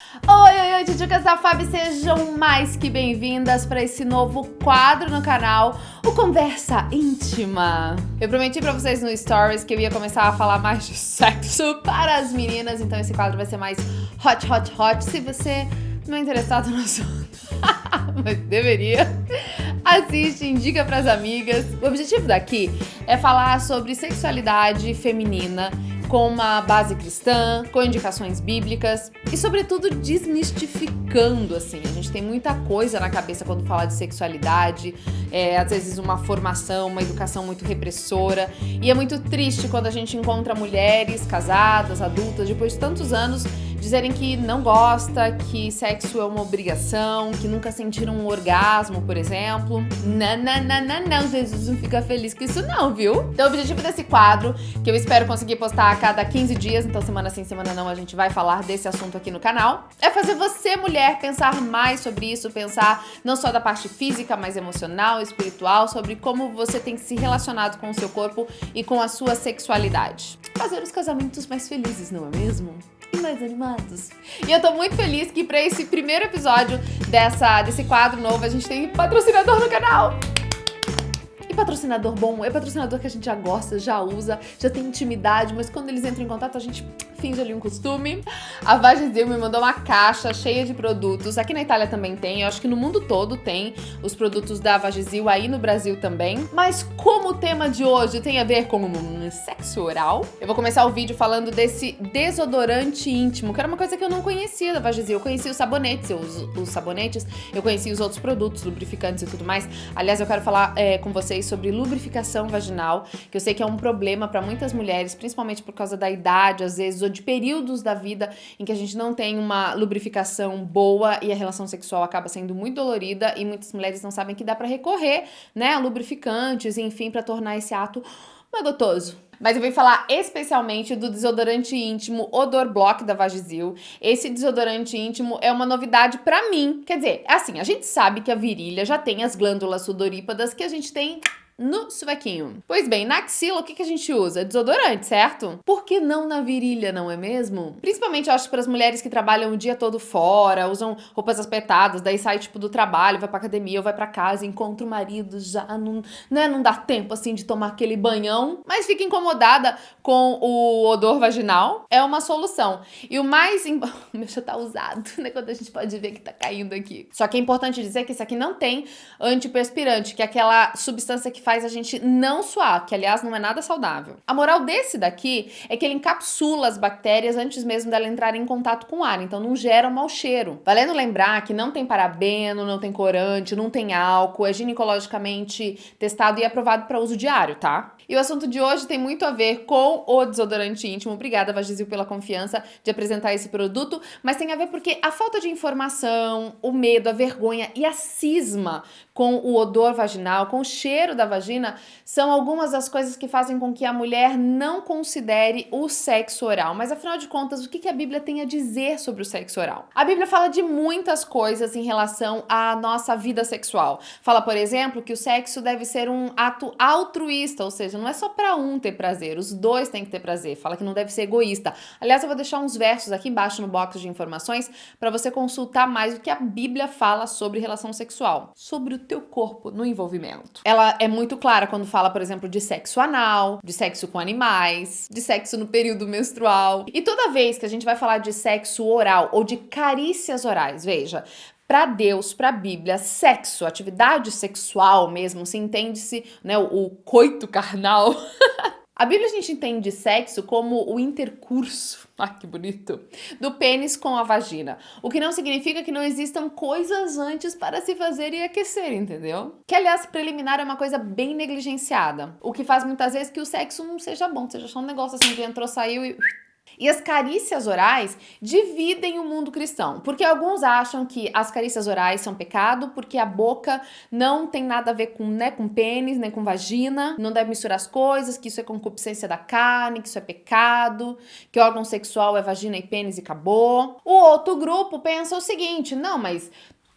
Oi, tchutchucas da Fabi, sejam mais que bem-vindas para esse novo quadro no canal, o Conversa Íntima. Eu prometi para vocês no Stories que eu ia começar a falar mais de sexo para as meninas, então esse quadro vai ser mais hot. Se você não é interessado no assunto, mas deveria, assiste, indica pras amigas. O objetivo daqui é falar sobre sexualidade feminina com uma base cristã, com indicações bíblicas e, sobretudo, desmistificando, assim. A gente tem muita coisa na cabeça quando fala de sexualidade, às vezes uma formação, uma educação muito repressora, e é muito triste quando a gente encontra mulheres casadas, adultas, depois de tantos anos, dizerem que não gosta, que sexo é uma obrigação, que nunca sentiram um orgasmo, por exemplo. Não, Jesus não fica feliz com isso não, viu? Então o objetivo desse quadro, que eu espero conseguir postar a cada 15 dias, então semana sim, semana não, a gente vai falar desse assunto aqui no canal, é fazer você, mulher, pensar mais sobre isso, pensar não só da parte física, mas emocional, espiritual, sobre como você tem se relacionado com o seu corpo e com a sua sexualidade. Fazer os casamentos mais felizes, não é mesmo? E mais animados. E eu tô muito feliz que pra esse primeiro episódio desse quadro novo a gente tem patrocinador no canal. E patrocinador bom é patrocinador que a gente já gosta, já usa, já tem intimidade, mas quando eles entram em contato a gente finge ali um costume. A Vagizil me mandou uma caixa cheia de produtos. Aqui na Itália também tem, eu acho que no mundo todo tem os produtos da Vagizil, aí no Brasil também. Mas como o tema de hoje tem a ver com sexo oral, eu vou começar o vídeo falando desse desodorante íntimo, que era uma coisa que eu não conhecia da Vagizil. Eu conhecia os sabonetes, os sabonetes, eu conhecia os outros produtos, lubrificantes e tudo mais. Aliás, eu quero falar com vocês sobre lubrificação vaginal, que eu sei que é um problema para muitas mulheres, principalmente por causa da idade, às vezes, ou de períodos da vida em que a gente não tem uma lubrificação boa e a relação sexual acaba sendo muito dolorida e muitas mulheres não sabem que dá para recorrer, né, a lubrificantes, enfim, para tornar esse ato mais gostoso. Mas eu vim falar especialmente do desodorante íntimo Odor Block da Vagizil. Esse desodorante íntimo é uma novidade pra mim. Quer dizer, assim, a gente sabe que a virilha já tem as glândulas sudorípadas que a gente tem no sovaquinho. Pois bem, na axila, o que a gente usa? Desodorante, certo? Por que não na virilha, não é mesmo? Principalmente, eu acho, para as mulheres que trabalham o dia todo fora, usam roupas apertadas, daí sai, tipo, do trabalho, vai pra academia ou vai pra casa, encontra o marido, já não, né, não dá tempo, assim, de tomar aquele banhão, mas fica incomodada com o odor vaginal, é uma solução. E o mais... O meu já tá usado, né, quando a gente pode ver que tá caindo aqui. Só que é importante dizer que esse aqui não tem antiperspirante, que é aquela substância que faz a gente não suar, que aliás não é nada saudável. A moral desse daqui é que ele encapsula as bactérias antes mesmo dela entrar em contato com o ar, então não gera um mau cheiro. Valendo lembrar que não tem parabeno, não tem corante, não tem álcool, é ginecologicamente testado e aprovado para uso diário, tá? E o assunto de hoje tem muito a ver com o desodorante íntimo. Obrigada, Vagizil, pela confiança de apresentar esse produto, mas tem a ver porque a falta de informação, o medo, a vergonha e a cisma com o odor vaginal, com o cheiro da vagina, são algumas das coisas que fazem com que a mulher não considere o sexo oral. Mas afinal de contas, o que a Bíblia tem a dizer sobre o sexo oral? A Bíblia fala de muitas coisas em relação à nossa vida sexual. Fala, por exemplo, que o sexo deve ser um ato altruísta, ou seja, não é só para um ter prazer, os dois têm que ter prazer. Fala que não deve ser egoísta. Aliás, eu vou deixar uns versos aqui embaixo no box de informações para você consultar mais o que a Bíblia fala sobre relação sexual, sobre o teu corpo no envolvimento. Ela é muito clara quando fala, por exemplo, de sexo anal, de sexo com animais, de sexo no período menstrual. E toda vez que a gente vai falar de sexo oral ou de carícias orais, veja, para Deus, para a Bíblia, sexo, atividade sexual mesmo, se entende-se, né, o coito carnal. A Bíblia a gente entende sexo como o intercurso, que bonito, do pênis com a vagina. O que não significa que não existam coisas antes para se fazer e aquecer, entendeu? Que, aliás, preliminar é uma coisa bem negligenciada. O que faz muitas vezes que o sexo não seja bom, seja só um negócio assim que entrou, saiu e... E as carícias orais dividem o mundo cristão, porque alguns acham que as carícias orais são pecado, porque a boca não tem nada a ver com, né, com pênis, nem com vagina, não deve misturar as coisas, que isso é concupiscência da carne, que isso é pecado, que órgão sexual é vagina e pênis e acabou. O outro grupo pensa o seguinte, não, mas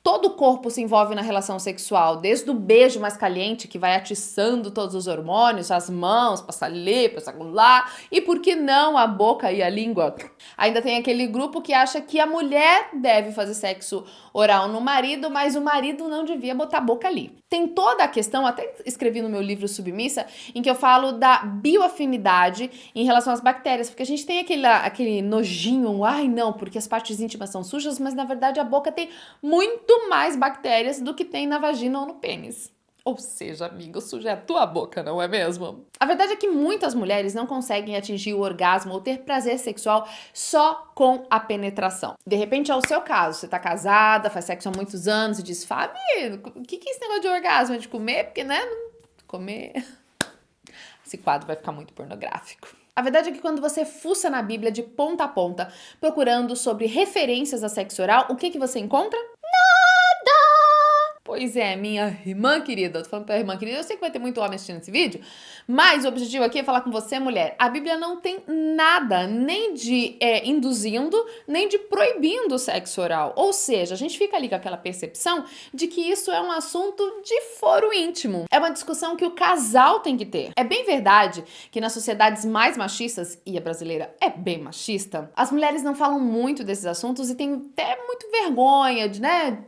Todo o corpo se envolve na relação sexual, desde o beijo mais caliente, que vai atiçando todos os hormônios, as mãos, passa ali, passa lá, e por que não a boca e a língua? Ainda tem aquele grupo que acha que a mulher deve fazer sexo oral no marido, mas o marido não devia botar a boca ali. Tem toda a questão, até escrevi no meu livro Submissa, em que eu falo da bioafinidade em relação às bactérias, porque a gente tem aquele nojinho, ai não, porque as partes íntimas são sujas, mas na verdade a boca tem muito mais bactérias do que tem na vagina ou no pênis. Ou seja, amigo, suja é a tua boca, não é mesmo? A verdade é que muitas mulheres não conseguem atingir o orgasmo ou ter prazer sexual só com a penetração. De repente é o seu caso, você tá casada, faz sexo há muitos anos e diz, Fábio, o que é esse negócio de orgasmo? É de comer? Porque, né, comer... Esse quadro vai ficar muito pornográfico. A verdade é que quando você fuça na Bíblia de ponta a ponta, procurando sobre referências a sexo oral, o que você encontra? Pois é, minha irmã querida, eu tô falando pra irmã querida, eu sei que vai ter muito homem assistindo esse vídeo, mas o objetivo aqui é falar com você, mulher. A Bíblia não tem nada, nem de induzindo, nem de proibindo o sexo oral. Ou seja, a gente fica ali com aquela percepção de que isso é um assunto de foro íntimo. É uma discussão que o casal tem que ter. É bem verdade que nas sociedades mais machistas, e a brasileira é bem machista, as mulheres não falam muito desses assuntos e têm até muito vergonha de, né?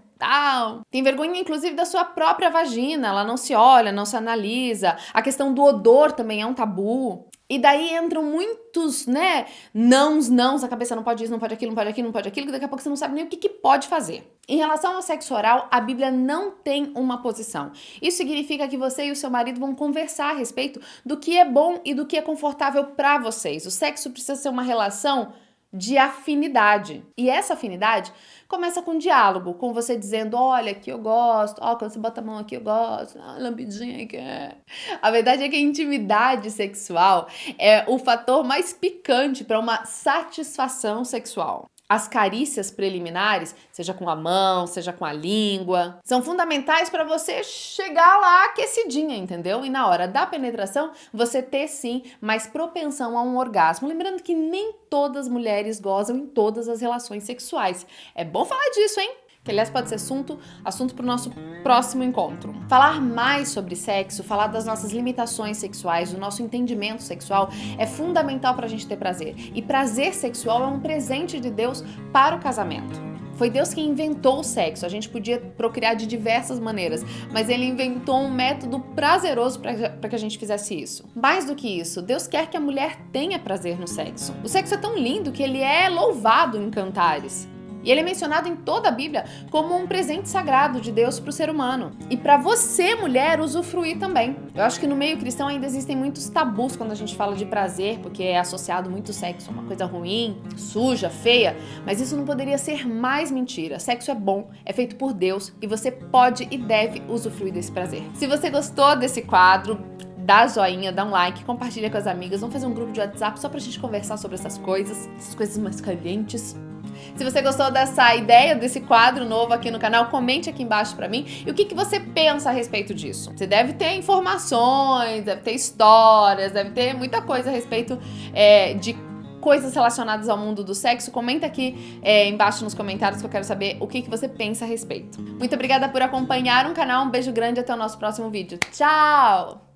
Tem vergonha, inclusive, da sua própria vagina. Ela não se olha, não se analisa. A questão do odor também é um tabu. E daí entram muitos, né, nãos, a cabeça não pode isso, não pode aquilo, não pode aquilo, não pode aquilo, que daqui a pouco você não sabe nem o que pode fazer. Em relação ao sexo oral, a Bíblia não tem uma posição. Isso significa que você e o seu marido vão conversar a respeito do que é bom e do que é confortável pra vocês. O sexo precisa ser uma relação de afinidade. E essa afinidade começa com diálogo, com você dizendo, olha, aqui eu gosto, ó, quando você bota a mão aqui eu gosto, lambidinha aqui. A verdade é que a intimidade sexual é o fator mais picante para uma satisfação sexual. As carícias preliminares, seja com a mão, seja com a língua, são fundamentais para você chegar lá aquecidinha, entendeu? E na hora da penetração, você ter sim mais propensão a um orgasmo. Lembrando que nem todas as mulheres gozam em todas as relações sexuais. É bom falar disso, hein? Que aliás pode ser assunto para o nosso próximo encontro. Falar mais sobre sexo, falar das nossas limitações sexuais, do nosso entendimento sexual é fundamental para a gente ter prazer. E prazer sexual é um presente de Deus para o casamento. Foi Deus quem inventou o sexo. A gente podia procriar de diversas maneiras, mas Ele inventou um método prazeroso para que a gente fizesse isso. Mais do que isso, Deus quer que a mulher tenha prazer no sexo. O sexo é tão lindo que ele é louvado em cantares. E ele é mencionado em toda a Bíblia como um presente sagrado de Deus para o ser humano. E para você, mulher, usufruir também. Eu acho que no meio cristão ainda existem muitos tabus quando a gente fala de prazer, porque é associado muito sexo a uma coisa ruim, suja, feia. Mas isso não poderia ser mais mentira. Sexo é bom, é feito por Deus e você pode e deve usufruir desse prazer. Se você gostou desse quadro, dá joinha, dá um like, compartilha com as amigas. Vamos fazer um grupo de WhatsApp só pra gente conversar sobre essas coisas mais calientes. Se você gostou dessa ideia, desse quadro novo aqui no canal, comente aqui embaixo pra mim. E o que você pensa a respeito disso? Você deve ter informações, deve ter histórias, deve ter muita coisa a respeito de coisas relacionadas ao mundo do sexo. Comenta aqui embaixo nos comentários que eu quero saber o que você pensa a respeito. Muito obrigada por acompanhar o canal. Um beijo grande e até o nosso próximo vídeo. Tchau!